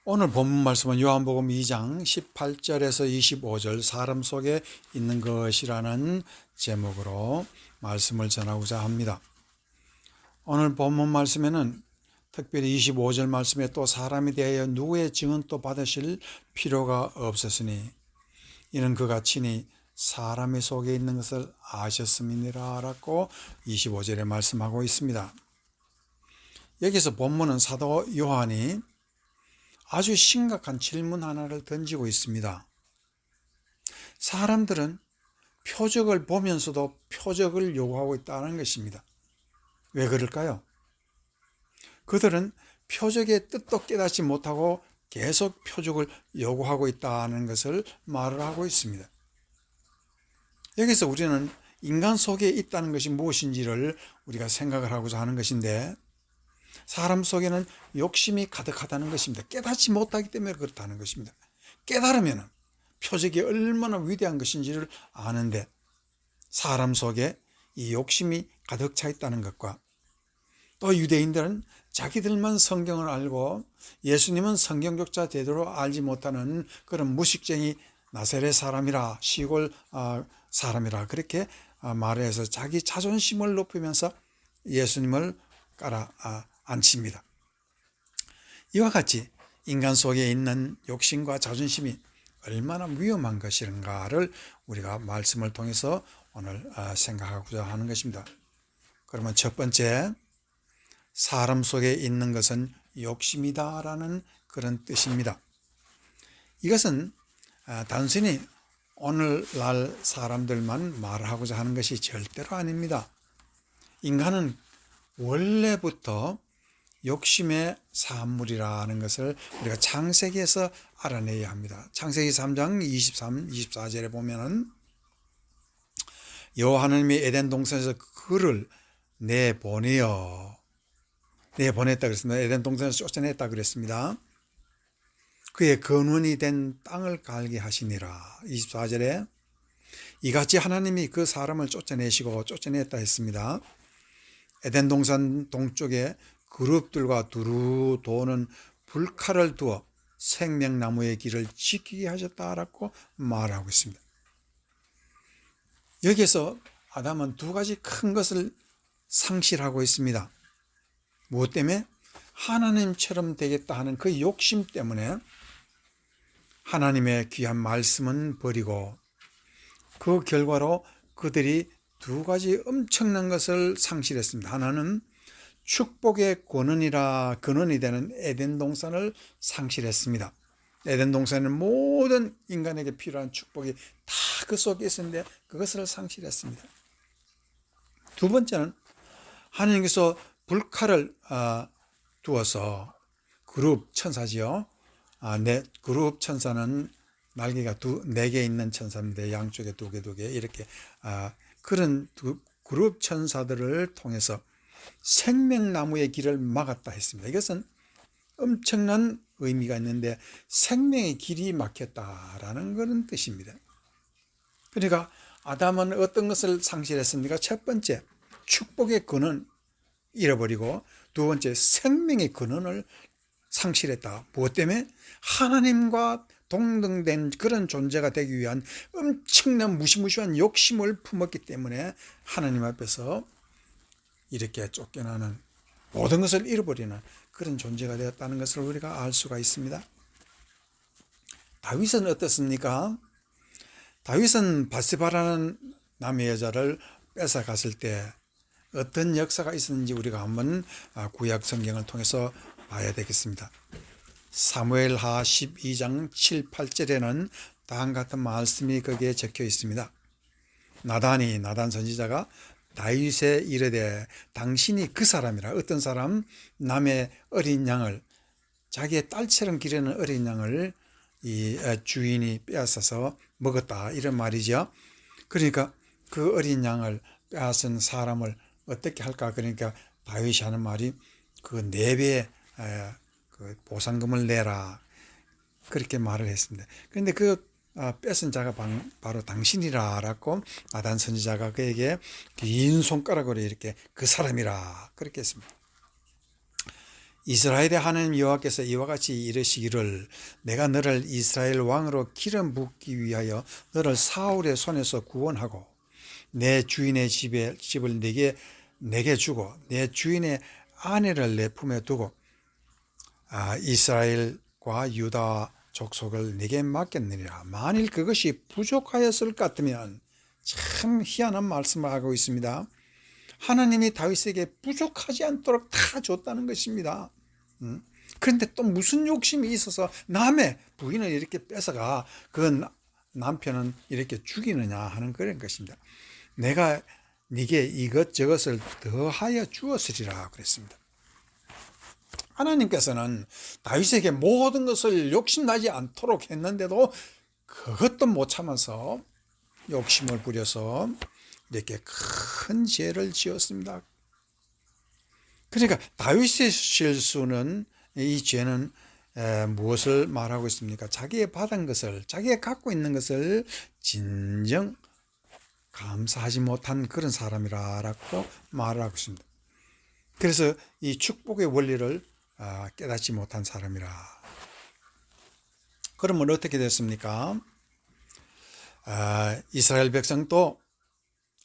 오늘 본문 말씀은 요한복음 2장 18절에서 25절 사람 속에 있는 것이라는 제목으로 말씀을 전하고자 합니다. 오늘 본문 말씀에는 특별히 25절 말씀에 또 사람에 대하여 누구의 증언도 받으실 필요가 없었으니 이는 그가 친히 사람의 속에 있는 것을 아셨음이니라 라고 25절에 말씀하고 있습니다. 여기서 본문은 사도 요한이 아주 심각한 질문 하나를 던지고 있습니다. 사람들은 표적을 보면서도 표적을 요구하고 있다는 것입니다. 왜 그럴까요? 그들은 표적의 뜻도 깨닫지 못하고 계속 표적을 요구하고 있다는 것을 말을 하고 있습니다. 여기서 우리는 인간 속에 있다는 것이 무엇인지를 우리가 생각을 하고자 하는 것인데, 사람 속에는 욕심이 가득하다는 것입니다. 깨닫지 못하기 때문에 그렇다는 것입니다. 깨달으면 표적이 얼마나 위대한 것인지를 아는데, 사람 속에 이 욕심이 가득 차 있다는 것과, 또 유대인들은 자기들만 성경을 알고 예수님은 성경적자 제대로 알지 못하는 그런 무식쟁이 나사렛 사람이라, 시골 사람이라 그렇게 말해서 자기 자존심을 높이면서 예수님을 앉힙니다. 이와 같이 인간 속에 있는 욕심과 자존심이 얼마나 위험한 것인가를 우리가 말씀을 통해서 오늘 생각하고자 하는 것입니다. 그러면 첫 번째, 사람 속에 있는 것은 욕심이다라는 그런 뜻입니다. 이것은 단순히 오늘날 사람들만 말하고자 하는 것이 절대로 아닙니다. 인간은 원래부터 욕심의 산물이라는 것을 우리가 창세기에서 알아내야 합니다. 창세기 3장 23, 24절에 보면은 여호와 하나님이 에덴 동산에서 그를 내보냈다 그랬습니다. 에덴 동산에서 쫓아냈다 그랬습니다. 그의 근원이 된 땅을 갈게 하시니라. 24절에 이같이 하나님이 그 사람을 쫓아냈다 했습니다. 에덴 동산 동쪽에 그룹들과 두루 도는 불칼을 두어 생명나무의 길을 지키게 하셨다라고 말하고 있습니다. 여기에서 아담은 두 가지 큰 것을 상실하고 있습니다. 무엇 때문에? 하나님처럼 되겠다 하는 그 욕심 때문에 하나님의 귀한 말씀은 버리고, 그 결과로 그들이 두 가지 엄청난 것을 상실했습니다. 하나는 축복의 근원이 되는 에덴 동산을 상실했습니다. 에덴 동산에는 모든 인간에게 필요한 축복이 다 그 속에 있었는데 그것을 상실했습니다. 두 번째는 하나님께서 불칼을 두어서, 그룹 천사지요. 그룹 천사는 날개가 4개 있는 천사인데 양쪽에 2개 이렇게 그런 그룹 천사들을 통해서 생명나무의 길을 막았다 했습니다. 이것은 엄청난 의미가 있는데, 생명의 길이 막혔다라는 그런 뜻입니다. 그러니까 아담은 어떤 것을 상실했습니까? 첫 번째, 축복의 근원 잃어버리고, 두 번째, 생명의 근원을 상실했다. 무엇 때문에? 하나님과 동등된 그런 존재가 되기 위한 엄청난 무시무시한 욕심을 품었기 때문에 하나님 앞에서 이렇게 쫓겨나는, 모든 것을 잃어버리는 그런 존재가 되었다는 것을 우리가 알 수가 있습니다. 다윗은 어떻습니까? 다윗은 바세바라는 남의 여자를 뺏어갔을 때 어떤 역사가 있었는지 우리가 한번 구약 성경을 통해서 봐야 되겠습니다. 사무엘하 12장 7, 8절에는 다음 같은 말씀이 거기에 적혀 있습니다. 나단 선지자가 다윗에 이르되 당신이 그 사람이라. 어떤 사람? 남의 어린 양을, 자기의 딸처럼 기르는 어린 양을 이 주인이 빼앗아서 먹었다, 이런 말이죠. 그러니까 그 어린 양을 빼앗은 사람을 어떻게 할까? 그러니까 다윗이 하는 말이 그 4배의 그 보상금을 내라, 그렇게 말을 했습니다. 그런데 그 뺏은 자가 바로 당신이라라고 나단 선지자가 그에게 긴 손가락으로 이렇게 그 사람이라 그렇게 했습니다. 이스라엘의 하나님 여호와께서 이와 같이 이르시기를 내가 너를 이스라엘 왕으로 기름 붓기 위하여 너를 사울의 손에서 구원하고 내 주인의 집을 내게 주고 내 주인의 아내를 내 품에 두고 이스라엘과 유다 족속을 내게 맡겼느니라. 만일 그것이 부족하였을 것 같으면, 참 희한한 말씀을 하고 있습니다. 하나님이 다윗에게 부족하지 않도록 다 줬다는 것입니다. 그런데 또 무슨 욕심이 있어서 남의 부인을 이렇게 뺏어가 그 남편은 이렇게 죽이느냐 하는 그런 것입니다. 내가 네게 이것저것을 더하여 주었으리라 그랬습니다. 하나님께서는 다윗에게 모든 것을 욕심나지 않도록 했는데도 그것도 못 참아서 욕심을 부려서 이렇게 큰 죄를 지었습니다. 그러니까 다윗의 실수는, 이 죄는 무엇을 말하고 있습니까? 자기의 받은 것을, 자기가 갖고 있는 것을 진정 감사하지 못한 그런 사람이라고 말을 하고 있습니다. 그래서 이 축복의 원리를 깨닫지 못한 사람이라. 그러면 어떻게 됐습니까? 이스라엘 백성도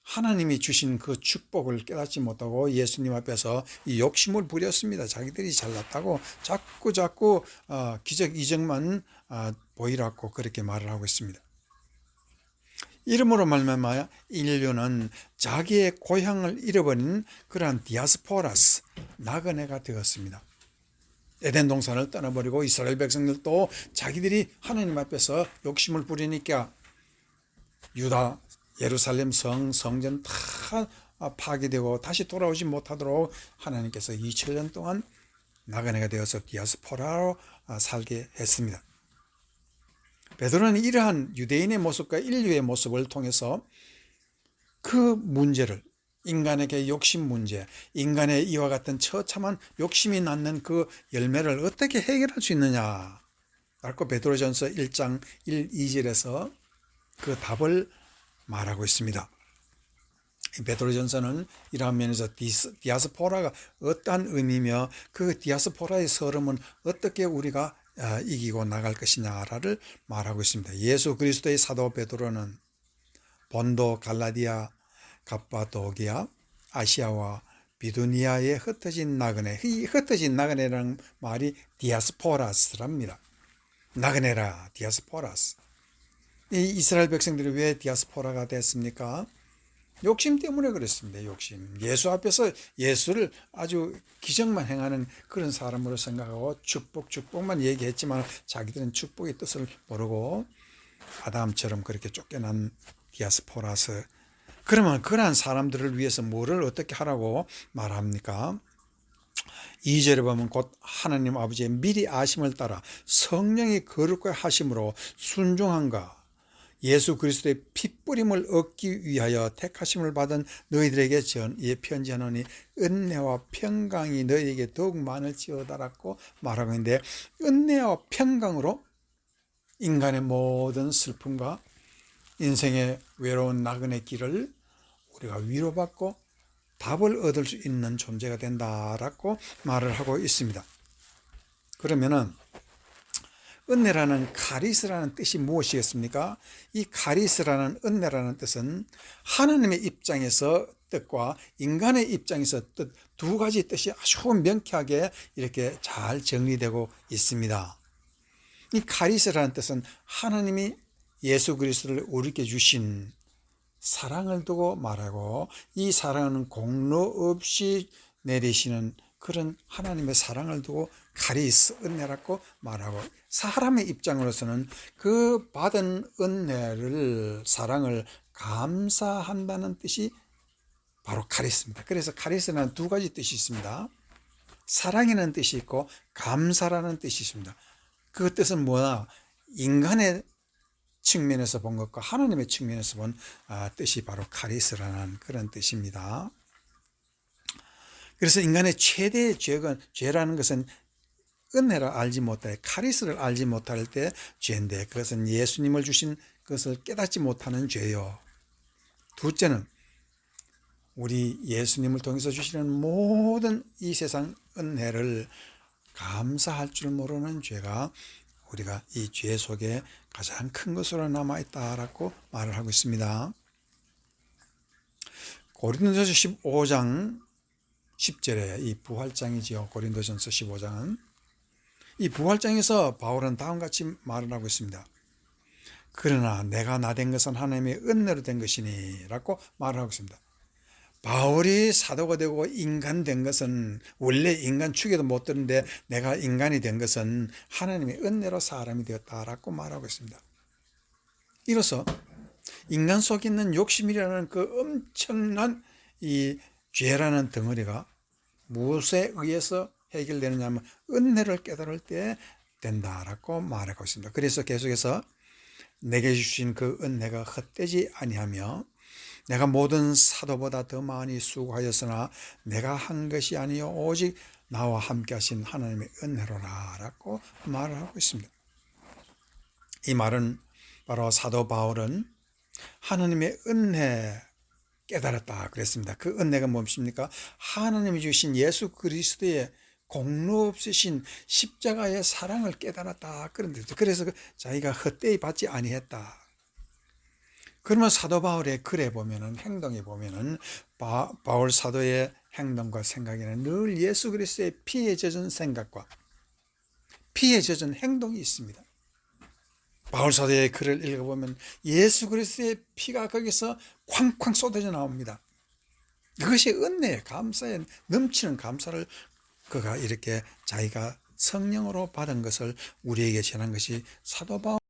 하나님이 주신 그 축복을 깨닫지 못하고 예수님 앞에서 이 욕심을 부렸습니다. 자기들이 잘났다고 자꾸 기적 이적만 보이라고 그렇게 말을 하고 있습니다. 이름으로 말미암아 인류는 자기의 고향을 잃어버린 그러한 디아스포라스, 나그네가 되었습니다. 에덴 동산을 떠나버리고 이스라엘 백성들도 자기들이 하나님 앞에서 욕심을 부리니까 유다, 예루살렘 성전 다 파괴되고 다시 돌아오지 못하도록 하나님께서 2000년 동안 나그네가 되어서 디아스포라로 살게 했습니다. 베드로는 이러한 유대인의 모습과 인류의 모습을 통해서 그 문제를, 인간에게 욕심 문제, 인간의 이와 같은 처참한 욕심이 낳는 그 열매를 어떻게 해결할 수 있느냐, 라고 베드로전서 1장 1, 2절에서 그 답을 말하고 있습니다. 베드로전서는 이러한 면에서 디아스포라가 어떠한 의미며 그 디아스포라의 서름은 어떻게 우리가 이기고 나갈 것이냐를 말하고 있습니다. 예수 그리스도의 사도 베드로는 본도, 갈라디아, 갑바도기아, 아시아와 비두니아에 흩어진 나그네, 이 흩어진 나그네라는 말이 디아스포라스랍니다. 나그네라, 디아스포라스. 이 이스라엘 백성들이 왜 디아스포라가 됐습니까? 욕심 때문에 그랬습니다. 욕심. 예수 앞에서 예수를 아주 기적만 행하는 그런 사람으로 생각하고 축복만 얘기했지만 자기들은 축복의 뜻을 모르고 아담처럼 그렇게 쫓겨난 디아스포라스. 그러면 그러한 사람들을 위해서 뭐를 어떻게 하라고 말합니까? 2절에 보면 곧 하나님 아버지의 미리 아심을 따라 성령이 거룩하게 하심으로 순종함과 예수 그리스도의 핏뿌림을 얻기 위하여 택하심을 받은 너희들에게 편지하노니 은혜와 평강이 너희에게 더욱 많을지어다라고 말하고 있는데, 은혜와 평강으로 인간의 모든 슬픔과 인생의 외로운 나그네 길을 우리가 위로받고 답을 얻을 수 있는 존재가 된다라고 말을 하고 있습니다. 그러면은 은혜라는 카리스라는 뜻이 무엇이겠습니까? 이 카리스라는 은혜라는 뜻은 하나님의 입장에서 뜻과 인간의 입장에서 뜻, 두 가지 뜻이 아주 명쾌하게 이렇게 잘 정리되고 있습니다. 이 카리스라는 뜻은 하나님이 예수 그리스도를 우리에게 주신 사랑을 두고 말하고, 이 사랑은 공로 없이 내리시는 그런 하나님의 사랑을 두고 카리스, 은혜라고 말하고, 사람의 입장으로서는 그 받은 은혜를, 사랑을 감사한다는 뜻이 바로 카리스입니다. 그래서 카리스는 두 가지 뜻이 있습니다. 사랑이라는 뜻이 있고 감사라는 뜻이 있습니다. 그 뜻은 뭐냐? 인간의 측면에서 본 것과 하나님의 측면에서 본 뜻이 바로 카리스라는 그런 뜻입니다. 그래서 인간의 최대의 죄라는 것은 은혜를 알지 못할, 카리스를 알지 못할 때 죄인데, 그것은 예수님을 주신 것을 깨닫지 못하는 죄요. 둘째는 우리 예수님을 통해서 주시는 모든 이 세상 은혜를 감사할 줄 모르는 죄가 우리가 이 죄 속에 가장 큰 것으로 남아있다라고 말을 하고 있습니다. 고린도전서 15장 10절에 이 부활장이지요. 고린도전서 15장은 이 부활장에서 바울은 다음과 같이 말을 하고 있습니다. 그러나 내가 나 된 것은 하나님의 은혜로 된 것이니 라고 말을 하고 있습니다. 바울이 사도가 되고 인간 된 것은, 원래 인간 축에도 못 드는데 내가 인간이 된 것은 하나님의 은혜로 사람이 되었다라고 말하고 있습니다. 이로써 인간 속에 있는 욕심이라는 그 엄청난 이 죄라는 덩어리가 무엇에 의해서 해결되느냐 하면 은혜를 깨달을 때 된다라고 말하고 있습니다. 그래서 계속해서 내게 주신 그 은혜가 헛되지 아니하며 내가 모든 사도보다 더 많이 수고하였으나 내가 한 것이 아니요 오직 나와 함께 하신 하나님의 은혜로라 라고 말을 하고 있습니다. 이 말은 바로 사도 바울은 하나님의 은혜 깨달았다 그랬습니다. 그 은혜가 무엇입니까? 하나님이 주신 예수 그리스도의 공로 없으신 십자가의 사랑을 깨달았다 그런 뜻이죠. 그래서 자기가 헛되이 받지 아니했다. 그러면 사도 바울의 글에 보면은, 행동에 보면은 바울 사도의 행동과 생각에는 늘 예수 그리스도의 피에 젖은 생각과 피에 젖은 행동이 있습니다. 바울 사도의 글을 읽어보면 예수 그리스도의 피가 거기서 쾅쾅 쏟아져 나옵니다. 그것이 은혜의 감사에 넘치는 감사를 그가 이렇게 자기가 성령으로 받은 것을 우리에게 전한 것이 사도 바울